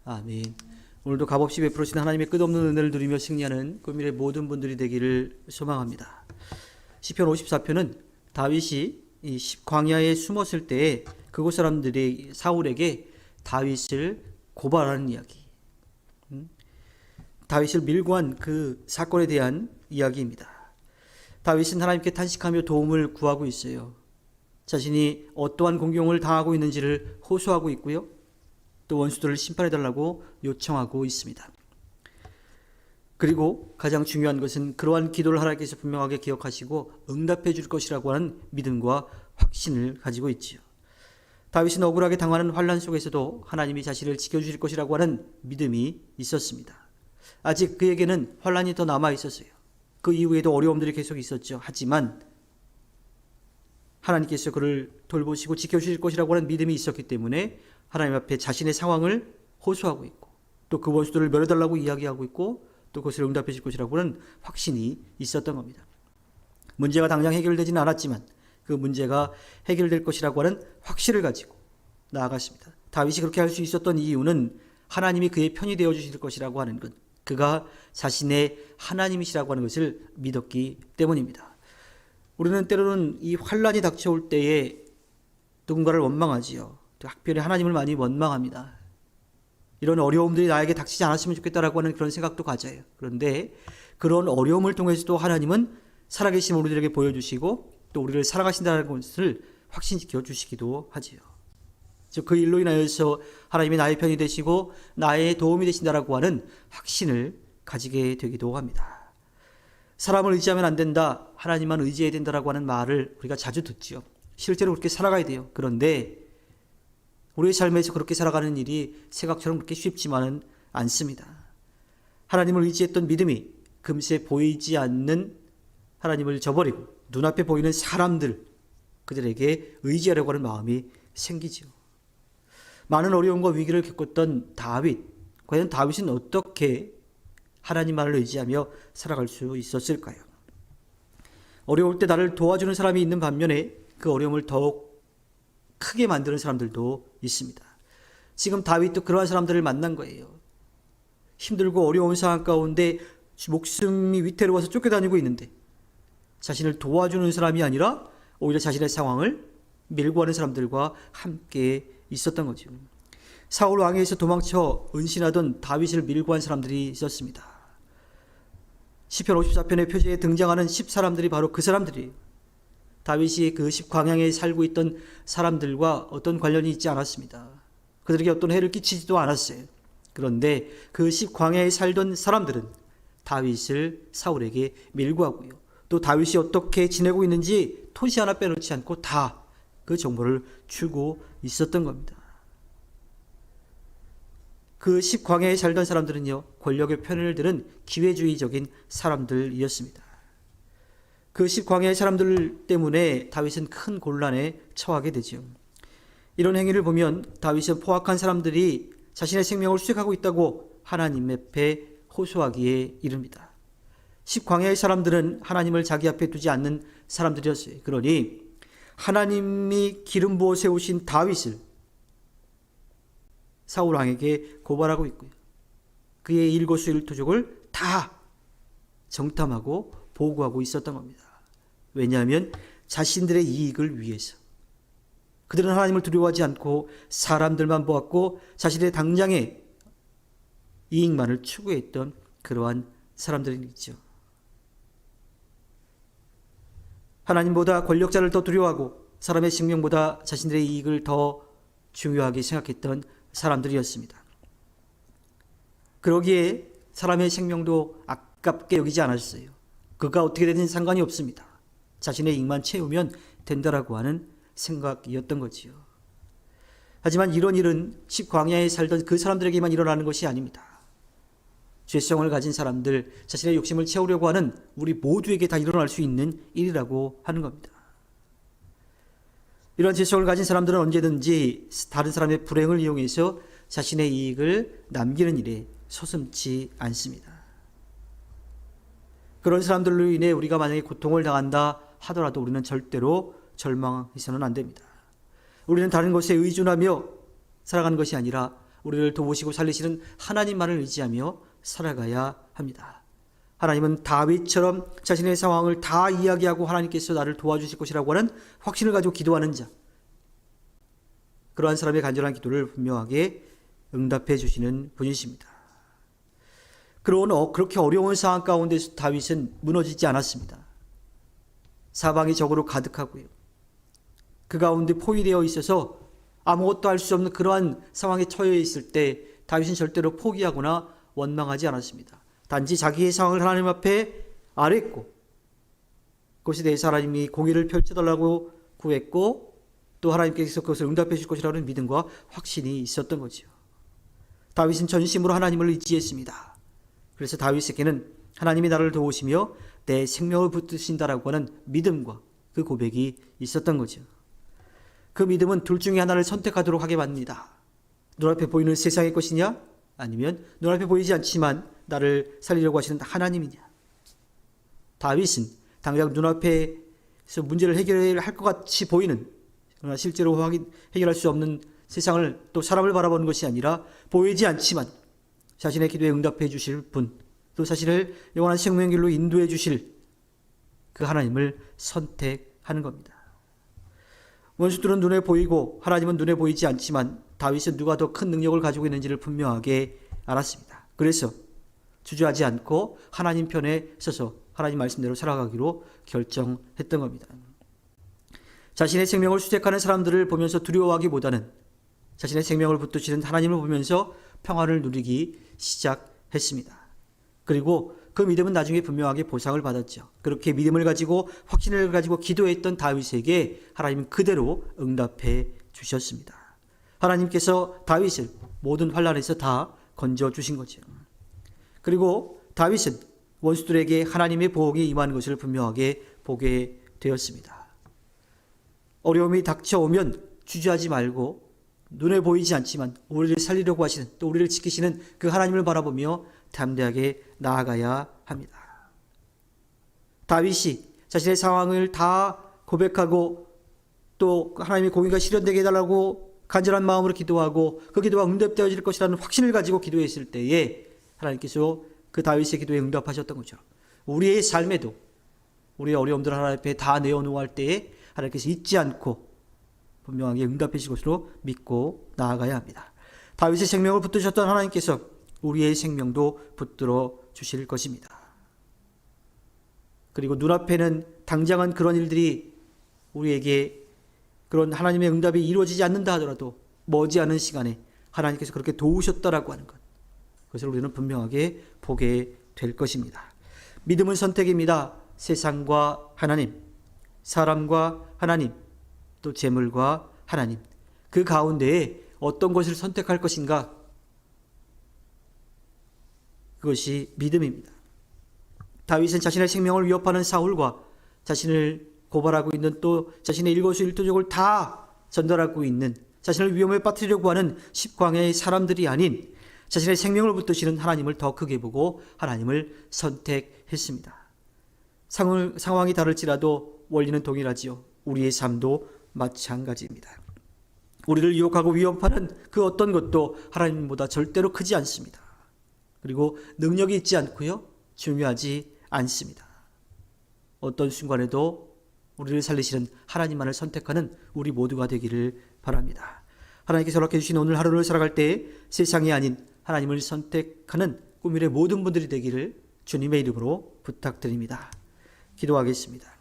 아멘. 오늘도 값없이 베풀으신 하나님의 끝없는 은혜를 누리며 승리하는 금일의 모든 분들이 되기를 소망합니다. 시편 54편은 다윗이 이 광야에 숨었을 때에 그곳 사람들이 사울에게 다윗을 고발하는 이야기, 다윗을 밀고 한 그 사건에 대한 이야기입니다. 다윗은 하나님께 탄식하며 도움을 구하고 있어요. 자신이 어떠한 공경을 당하고 있는지를 호소하고 있고요. 또 원수들을 심판해달라고 요청하고 있습니다. 그리고 가장 중요한 것은 그러한 기도를 하나님께서 분명하게 기억하시고 응답해 줄 것이라고 하는 믿음과 확신을 가지고 있지요. 다윗은 억울하게 당하는 환난 속에서도 하나님이 자신을 지켜주실 것이라고 하는 믿음이 있었습니다. 아직 그에게는 환난이 더 남아 있었어요. 그 이후에도 어려움들이 계속 있었죠. 하지만 하나님께서 그를 돌보시고 지켜주실 것이라고 하는 믿음이 있었기 때문에 하나님 앞에 자신의 상황을 호소하고 있고 또 그 원수들을 멸해달라고 이야기하고 있고 또 그것을 응답해 줄 것이라고 하는 확신이 있었던 겁니다. 문제가 당장 해결되지는 않았지만 그 문제가 해결될 것이라고 하는 확신을 가지고 나아갔습니다. 다윗이 그렇게 할 수 있었던 이유는 하나님이 그의 편이 되어 주실 것이라고 하는 것, 그가 자신의 하나님이시라고 하는 것을 믿었기 때문입니다. 우리는 때로는 이 환난이 닥쳐올 때에 누군가를 원망하지요. 특별히 하나님을 많이 원망합니다. 이런 어려움들이 나에게 닥치지 않았으면 좋겠다라고 하는 그런 생각도 가져요. 그런데 그런 어려움을 통해서도 하나님은 살아계신 우리들에게 보여주시고 또 우리를 살아가신다는 것을 확신시켜 주시기도 하지요. 즉 그 일로 인하여서 하나님이 나의 편이 되시고 나의 도움이 되신다라고 하는 확신을 가지게 되기도 합니다. 사람을 의지하면 안 된다, 하나님만 의지해야 된다라고 하는 말을 우리가 자주 듣지요. 실제로 그렇게 살아가야 돼요. 그런데 우리의 삶에서 그렇게 살아가는 일이 생각처럼 그렇게 쉽지만은 않습니다. 하나님을 의지했던 믿음이 금세 보이지 않는 하나님을 저버리고 눈앞에 보이는 사람들, 그들에게 의지하려고 하는 마음이 생기죠. 많은 어려움과 위기를 겪었던 다윗, 과연 다윗은 어떻게 하나님만을 의지하며 살아갈 수 있었을까요? 어려울 때 나를 도와주는 사람이 있는 반면에 그 어려움을 더욱 크게 만드는 사람들도 있습니다. 지금 다윗도 그러한 사람들을 만난 거예요. 힘들고 어려운 상황 가운데 목숨이 위태로워서 쫓겨다니고 있는데 자신을 도와주는 사람이 아니라 오히려 자신의 상황을 밀고 가는 사람들과 함께 있었던 거죠. 사울 왕에서 도망쳐 은신하던 다윗을 밀고 한 사람들이 있었습니다. 시편 54편의 표지에 등장하는 10사람들이 바로 그 사람들이에요. 다윗이 그 10광야에 살고 있던 사람들과 어떤 관련이 있지 않았습니다. 그들에게 어떤 해를 끼치지도 않았어요. 그런데 그 10광야에 살던 사람들은 다윗을 사울에게 밀고 하고요. 또 다윗이 어떻게 지내고 있는지 토시 하나 빼놓지 않고 다 그 정보를 주고 있었던 겁니다. 그 10광야에 살던 사람들은요, 권력의 편을 드는 기회주의적인 사람들이었습니다. 그 10광야의 사람들 때문에 다윗은 큰 곤란에 처하게 되죠. 이런 행위를 보면 다윗은 포악한 사람들이 자신의 생명을 수색하고 있다고 하나님 앞에 호소하기에 이릅니다. 10광야의 사람들은 하나님을 자기 앞에 두지 않는 사람들이었어요. 그러니 하나님이 기름 부어 세우신 다윗을 사울 왕에게 고발하고 있고요. 그의 일거수일투족을 다 정탐하고 보고하고 있었던 겁니다. 왜냐하면 자신들의 이익을 위해서. 그들은 하나님을 두려워하지 않고 사람들만 보았고 자신의 당장의 이익만을 추구했던 그러한 사람들이죠. 하나님보다 권력자를 더 두려워하고 사람의 생명보다 자신들의 이익을 더 중요하게 생각했던 사람들이었습니다. 그러기에 사람의 생명도 아깝게 여기지 않았어요. 그가 어떻게 되든 상관이 없습니다. 자신의 이익만 채우면 된다라고 하는 생각이었던 거지요. 하지만 이런 일은 10광야에 살던 그 사람들에게만 일어나는 것이 아닙니다. 죄성을 가진 사람들, 자신의 욕심을 채우려고 하는 우리 모두에게 다 일어날 수 있는 일이라고 하는 겁니다. 이런 죄성을 가진 사람들은 언제든지 다른 사람의 불행을 이용해서 자신의 이익을 남기는 일에 서슴지 않습니다. 그런 사람들로 인해 우리가 만약에 고통을 당한다 하더라도 우리는 절대로 절망해서는 안 됩니다. 우리는 다른 것에 의존하며 살아가는 것이 아니라 우리를 도우시고 살리시는 하나님만을 의지하며 살아가야 합니다. 하나님은 다윗처럼 자신의 상황을 다 이야기하고 하나님께서 나를 도와주실 것이라고 하는 확신을 가지고 기도하는 자, 그러한 사람의 간절한 기도를 분명하게 응답해 주시는 분이십니다. 그렇게 어려운 상황 가운데서 다윗은 무너지지 않았습니다. 사방이 적으로 가득하고요, 그 가운데 포위되어 있어서 아무것도 할 수 없는 그러한 상황에 처해 있을 때 다윗은 절대로 포기하거나 원망하지 않았습니다. 단지 자기의 상황을 하나님 앞에 아뢰고 그것에 대해서 하나님이 공의를 펼쳐달라고 구했고, 또 하나님께서 그것을 응답해 줄 것이라는 믿음과 확신이 있었던 거죠. 다윗은 전심으로 하나님을 의지했습니다. 그래서 다윗에게는 하나님이 나를 도우시며 내 생명을 붙드신다라고 하는 믿음과 그 고백이 있었던 거죠. 그 믿음은 둘 중에 하나를 선택하도록 하게 만듭니다. 눈앞에 보이는 세상의 것이냐, 아니면 눈앞에 보이지 않지만 나를 살리려고 하시는 하나님이냐. 다윗은 당장 눈앞에서 문제를 해결할 것 같이 보이는, 그러나 실제로 해결할 수 없는 세상을, 또 사람을 바라보는 것이 아니라 보이지 않지만 자신의 기도에 응답해 주실 분, 또 자신을 영원한 생명의 길로 인도해 주실 그 하나님을 선택하는 겁니다. 원수들은 눈에 보이고 하나님은 눈에 보이지 않지만 다윗은 누가 더 큰 능력을 가지고 있는지를 분명하게 알았습니다. 그래서 주저하지 않고 하나님 편에 서서 하나님 말씀대로 살아가기로 결정했던 겁니다. 자신의 생명을 수색하는 사람들을 보면서 두려워하기보다는 자신의 생명을 붙드시는 하나님을 보면서 평안을 누리기 시작했습니다. 그리고 그 믿음은 나중에 분명하게 보상을 받았죠. 그렇게 믿음을 가지고 확신을 가지고 기도했던 다윗에게 하나님은 그대로 응답해 주셨습니다. 하나님께서 다윗을 모든 환난에서 다 건져주신 거죠. 그리고 다윗은 원수들에게 하나님의 보복이 임하는 것을 분명하게 보게 되었습니다. 어려움이 닥쳐오면 주저하지 말고 눈에 보이지 않지만 우리를 살리려고 하시는, 또 우리를 지키시는 그 하나님을 바라보며 담대하게 나아가야 합니다. 다윗이 자신의 상황을 다 고백하고 또 하나님의 공의가 실현되게 해달라고 간절한 마음으로 기도하고 그 기도가 응답되어질 것이라는 확신을 가지고 기도했을 때에 하나님께서 그 다윗의 기도에 응답하셨던 거죠. 우리의 삶에도 우리의 어려움들을 하나님 앞에 다 내어놓을 때에 하나님께서 잊지 않고 분명하게 응답해 주실 것으로 믿고 나아가야 합니다. 다윗의 생명을 붙드셨던 하나님께서 우리의 생명도 붙들어 주실 것입니다. 그리고 눈앞에는 당장은 그런 일들이 우리에게 그런 하나님의 응답이 이루어지지 않는다 하더라도 머지않은 시간에 하나님께서 그렇게 도우셨다라고 하는 것, 그것을 우리는 분명하게 보게 될 것입니다. 믿음은 선택입니다. 세상과 하나님, 사람과 하나님, 또 재물과 하나님, 그 가운데에 어떤 것을 선택할 것인가, 그것이 믿음입니다. 다윗은 자신의 생명을 위협하는 사울과 자신을 고발하고 있는, 또 자신의 일거수일투족을 다 전달하고 있는, 자신을 위험에 빠뜨리려고 하는 십광의 사람들이 아닌 자신의 생명을 붙드시는 하나님을 더 크게 보고 하나님을 선택했습니다. 상황이 다를지라도 원리는 동일하지요. 우리의 삶도 마찬가지입니다. 우리를 유혹하고 위협하는 그 어떤 것도 하나님보다 절대로 크지 않습니다. 그리고 능력이 있지 않고요, 중요하지 않습니다. 어떤 순간에도 우리를 살리시는 하나님만을 선택하는 우리 모두가 되기를 바랍니다. 하나님께서 허락해 주신 오늘 하루를 살아갈 때 세상이 아닌 하나님을 선택하는 꿈일의 모든 분들이 되기를 주님의 이름으로 부탁드립니다. 기도하겠습니다.